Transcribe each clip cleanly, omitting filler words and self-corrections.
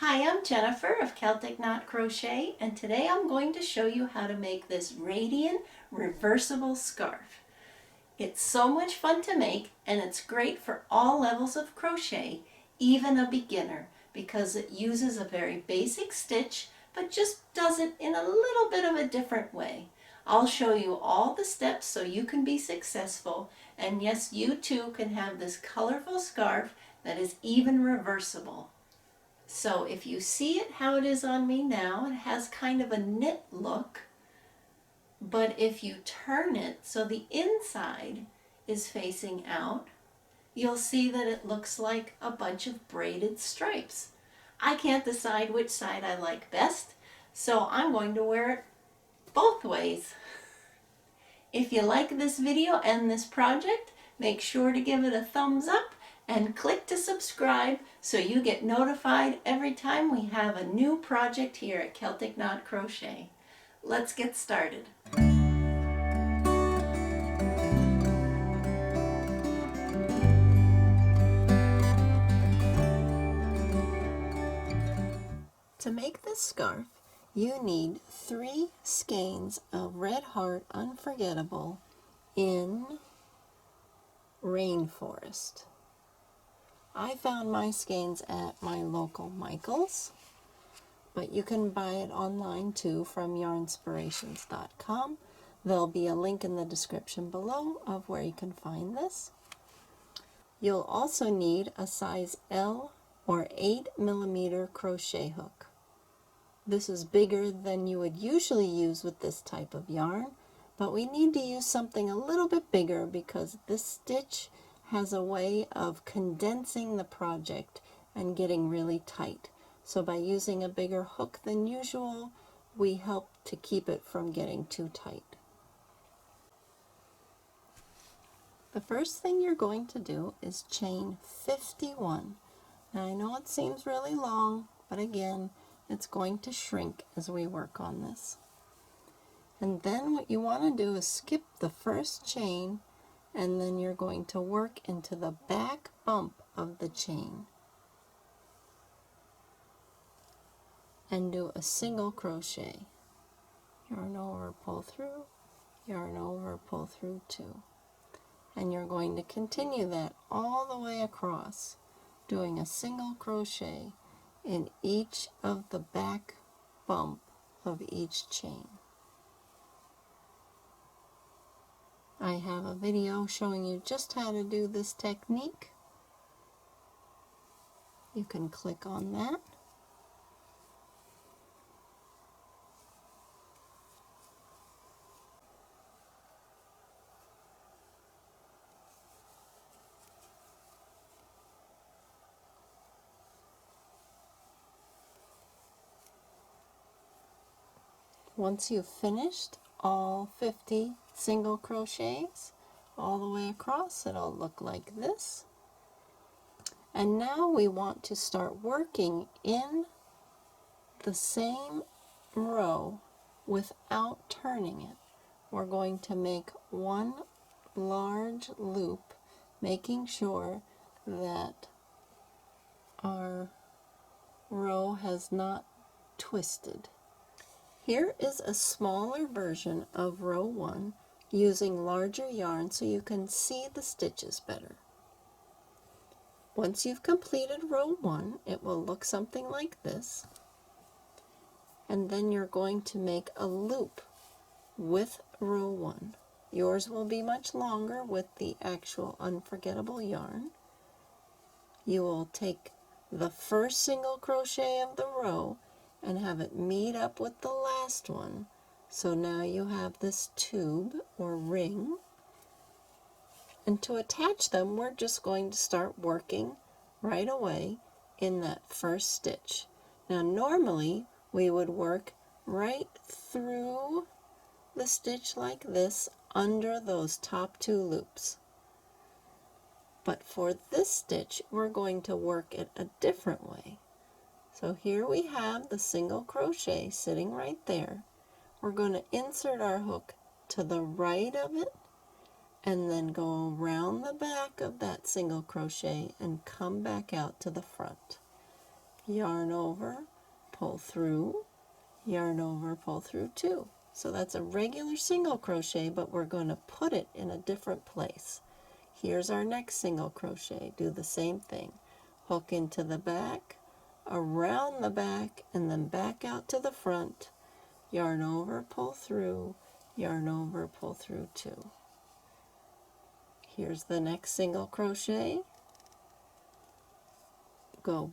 Hi, I'm Jennifer of Celtic Knot Crochet, and today I'm going to show you how to make this Radiant Reversible Scarf. It's so much fun to make, and it's great for all levels of crochet, even a beginner, because it uses a very basic stitch, but just does it in a little bit of a different way. I'll show you all the steps so you can be successful, and yes, you too can have this colorful scarf that is even reversible. So if you see it how it is on me now, it has kind of a knit look, but if you turn it so the inside is facing out, you'll see that it looks like a bunch of braided stripes. I can't decide which side I like best, so I'm going to wear it both ways. If you like this video and this project, make sure to give it a thumbs up and click to subscribe so you get notified every time we have a new project here at Celtic Knot Crochet. Let's get started. To make this scarf, you need 3 skeins of Red Heart Unforgettable in Rainforest. I found my skeins at my local Michael's, but you can buy it online too from yarnspirations.com. There'll be a link in the description below of where you can find this. You'll also need a size L or 8mm crochet hook. This is bigger than you would usually use with this type of yarn, but we need to use something a little bit bigger because this stitch has a way of condensing the project and getting really tight. So by using a bigger hook than usual, we help to keep it from getting too tight. The first thing you're going to do is chain 51. Now I know it seems really long, but again, it's going to shrink as we work on this. And then what you want to do is skip the first chain, and then you're going to work into the back bump of the chain and do a single crochet. Yarn over, pull through, yarn over, pull through 2. And you're going to continue that all the way across, doing a single crochet in each of the back bump of each chain. I have a video showing you just how to do this technique. You can click on that. Once you've finished all 50 single crochets all the way across, it'll look like this. And now we want to start working in the same row without turning it. We're going to make one large loop, making sure that our row has not twisted. Here is a smaller version of row 1 using larger yarn so you can see the stitches better. Once you've completed row 1, it will look something like this. And then you're going to make a loop with row 1. Yours will be much longer with the actual unforgettable yarn. You will take the first single crochet of the row and have it meet up with the last one. So now you have this tube or ring. And to attach them, we're just going to start working right away in that first stitch. Now normally we would work right through the stitch like this under those top 2 loops. But for this stitch, we're going to work it a different way. So here we have the single crochet sitting right there. We're going to insert our hook to the right of it and then go around the back of that single crochet and come back out to the front. yarn over, pull through, yarn over, pull through 2. So that's a regular single crochet, but we're going to put it in a different place. Here's our next single crochet. Do the same thing. Hook into the back, around the back, and then back out to the front. Yarn over, pull through, yarn over, pull through 2. Here's the next single crochet. Go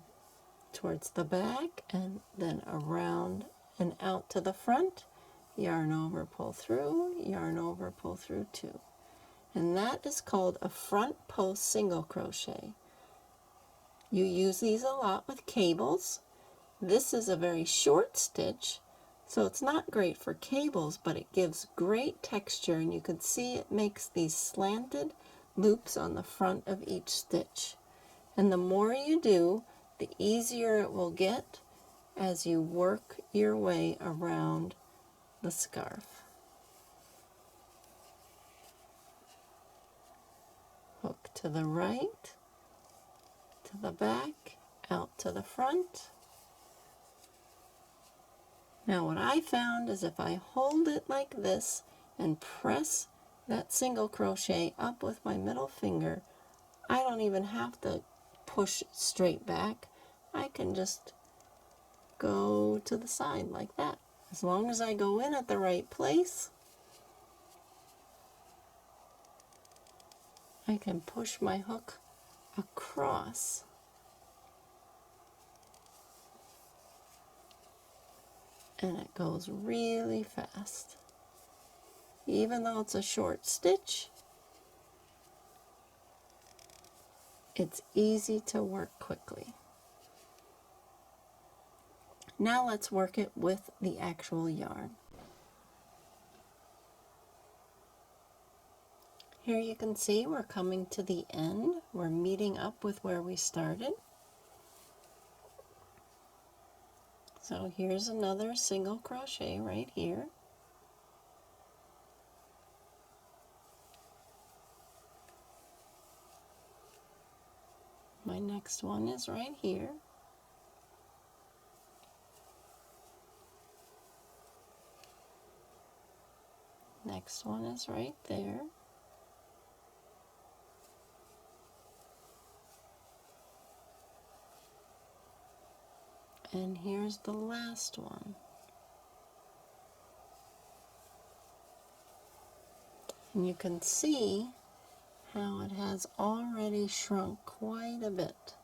towards the back and then around and out to the front. Yarn over, pull through, yarn over, pull through 2. And that is called a front post single crochet. You use these a lot with cables. This is a very short stitch, so it's not great for cables, but it gives great texture, and you can see it makes these slanted loops on the front of each stitch. And the more you do, the easier it will get as you work your way around the scarf. Hook to the right, to the back, out to the front. Now what I found is if I hold it like this and press that single crochet up with my middle finger, I don't even have to push straight back. I can just go to the side like that. As long as I go in at the right place, I can push my hook across. And it goes really fast. Even though it's a short stitch, it's easy to work quickly. Now let's work it with the actual yarn. Here you can see we're coming to the end. We're meeting up with where we started. So here's another single crochet right here. My next one is right here. Next one is right there. And here's the last one. And you can see how it has already shrunk quite a bit.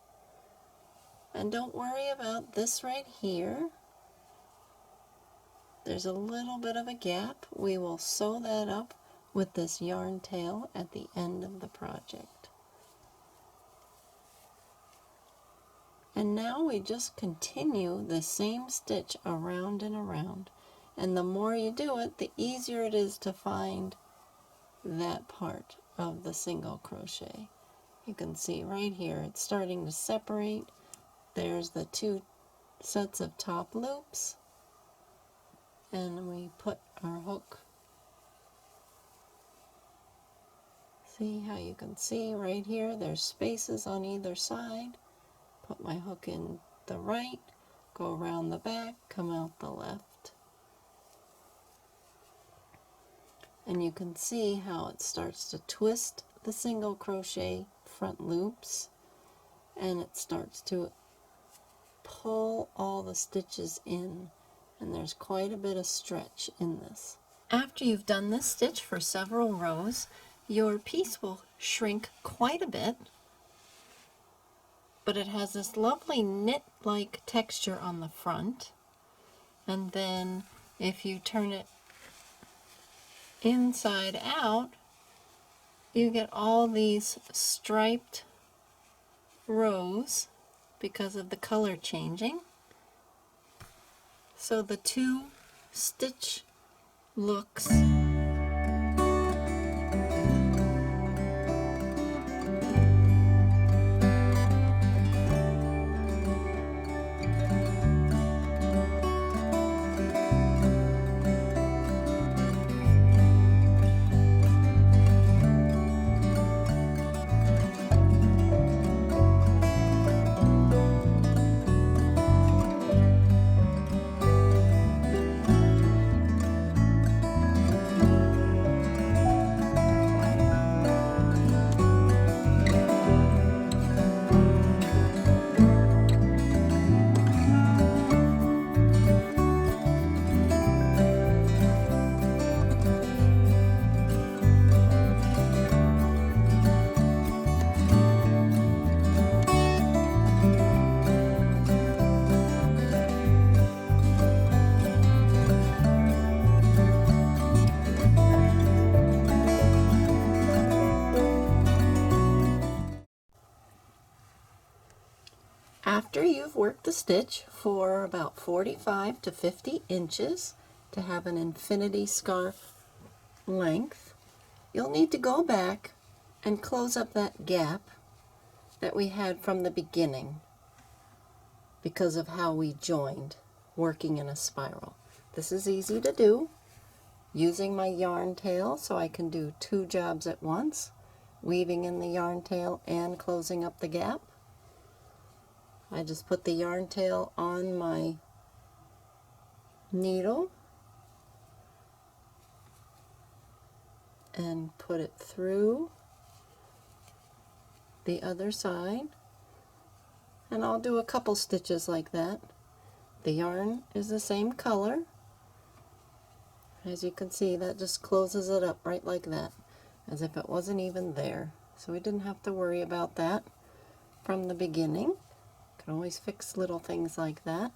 And don't worry about this right here. There's a little bit of a gap. We will sew that up with this yarn tail at the end of the project. And now we just continue the same stitch around and around. And the more you do it, the easier it is to find that part of the single crochet. You can see right here, it's starting to separate. There's the 2 sets of top loops. And we put our hook. See how you can see right here, there's spaces on either side. Put my hook in the right, go around the back, come out the left. And you can see how it starts to twist the single crochet front loops, and it starts to pull all the stitches in, and there's quite a bit of stretch in this. After you've done this stitch for several rows, your piece will shrink quite a bit, but it has this lovely knit-like texture on the front. And then if you turn it inside out, you get all these striped rows because of the color changing. So the 2 stitch looks After you've worked the stitch for about 45 to 50 inches to have an infinity scarf length, you'll need to go back and close up that gap that we had from the beginning because of how we joined working in a spiral. This is easy to do using my yarn tail, so I can do 2 jobs at once, weaving in the yarn tail and closing up the gap. I just put the yarn tail on my needle and put it through the other side, and I'll do a couple stitches like that. The yarn is the same color. As you can see, that just closes it up right like that, as if it wasn't even there. So we didn't have to worry about that from the beginning. Can always fix little things like that.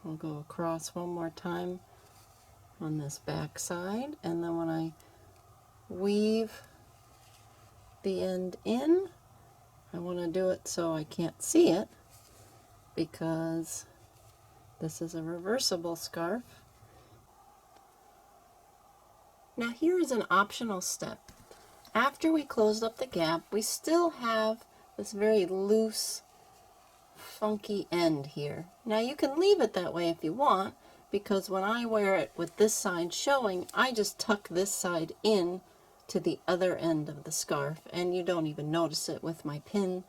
We'll go across one more time on this back side, and then when I weave the end in, I want to do it so I can't see it because this is a reversible scarf. Now here is an optional step. After we closed up the gap, we still have this very loose, funky end here. Now you can leave it that way if you want, because when I wear it with this side showing, I just tuck this side in to the other end of the scarf, and you don't even notice it with my pin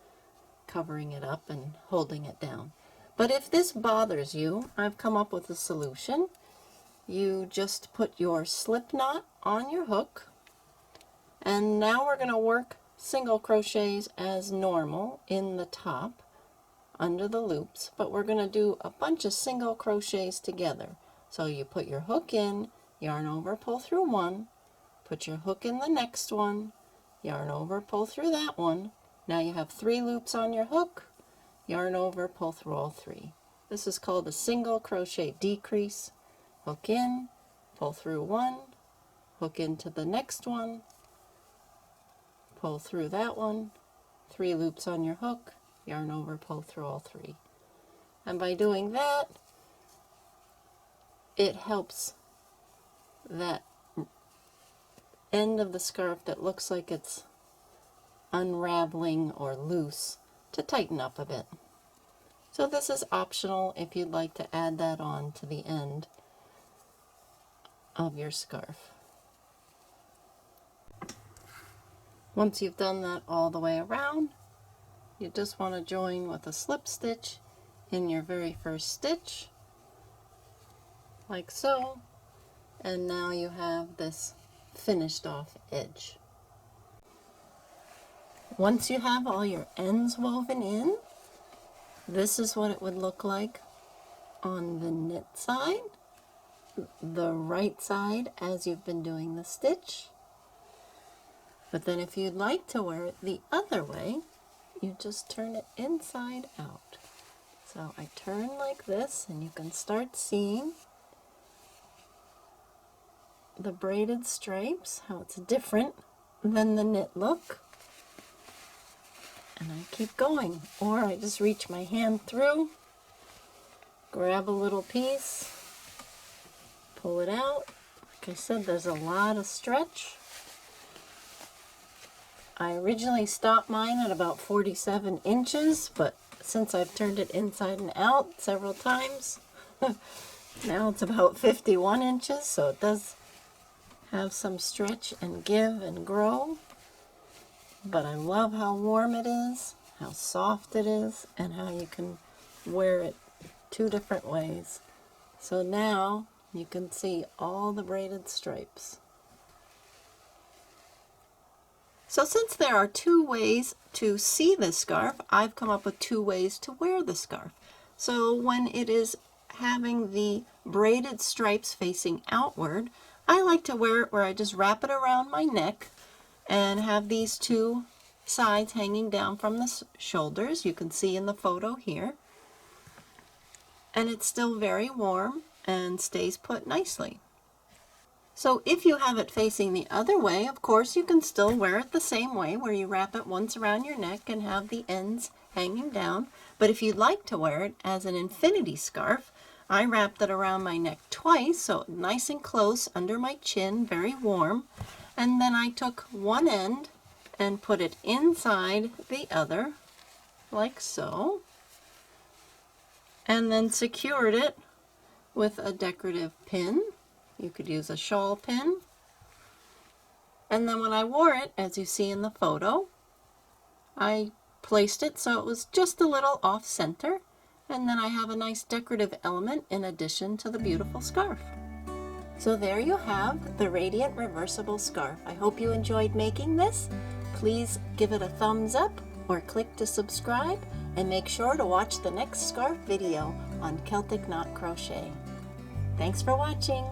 covering it up and holding it down. But if this bothers you, I've come up with a solution. You just put your slip knot on your hook, and now we're going to work single crochets as normal in the top under the loops, but we're going to do a bunch of single crochets together. So you put your hook in, yarn over, pull through one, put your hook in the next one, yarn over, pull through that one. Now you have 3 loops on your hook, yarn over, pull through all 3. This is called a single crochet decrease. Hook in, pull through one, hook into the next one, pull through that one, 3 loops on your hook, yarn over, pull through all 3. And by doing that, it helps that end of the scarf that looks like it's unraveling or loose to tighten up a bit. So this is optional if you'd like to add that on to the end of your scarf. Once you've done that all the way around, you just want to join with a slip stitch in your very first stitch, like so, and now you have this finished off edge. Once you have all your ends woven in, this is what it would look like on the knit side, the right side as you've been doing the stitch. But then if you'd like to wear it the other way, you just turn it inside out. So I turn like this, and you can start seeing the braided stripes, how it's different than the knit look. And I keep going, or I just reach my hand through, grab a little piece, pull it out. Like I said, there's a lot of stretch. I originally stopped mine at about 47 inches, but since I've turned it inside and out several times, now it's about 51 inches, so it does have some stretch and give and grow. But I love how warm it is, how soft it is, and how you can wear it 2 different ways. So now you can see all the braided stripes. So since there are 2 ways to see this scarf, I've come up with 2 ways to wear the scarf. So when it is having the braided stripes facing outward, I like to wear it where I just wrap it around my neck and have these 2 sides hanging down from the shoulders. You can see in the photo here. And it's still very warm and stays put nicely. So if you have it facing the other way, of course you can still wear it the same way, where you wrap it once around your neck and have the ends hanging down. But if you'd like to wear it as an infinity scarf, I wrapped it around my neck twice, so nice and close under my chin, very warm. And then I took one end and put it inside the other, like so. And then secured it with a decorative pin. You could use a shawl pin. And then when I wore it, as you see in the photo, I placed it so it was just a little off center. And then I have a nice decorative element in addition to the beautiful scarf. So there you have the Radiant Reversible Scarf. I hope you enjoyed making this. Please give it a thumbs up or click to subscribe, and make sure to watch the next scarf video on Celtic Knot Crochet. Thanks for watching.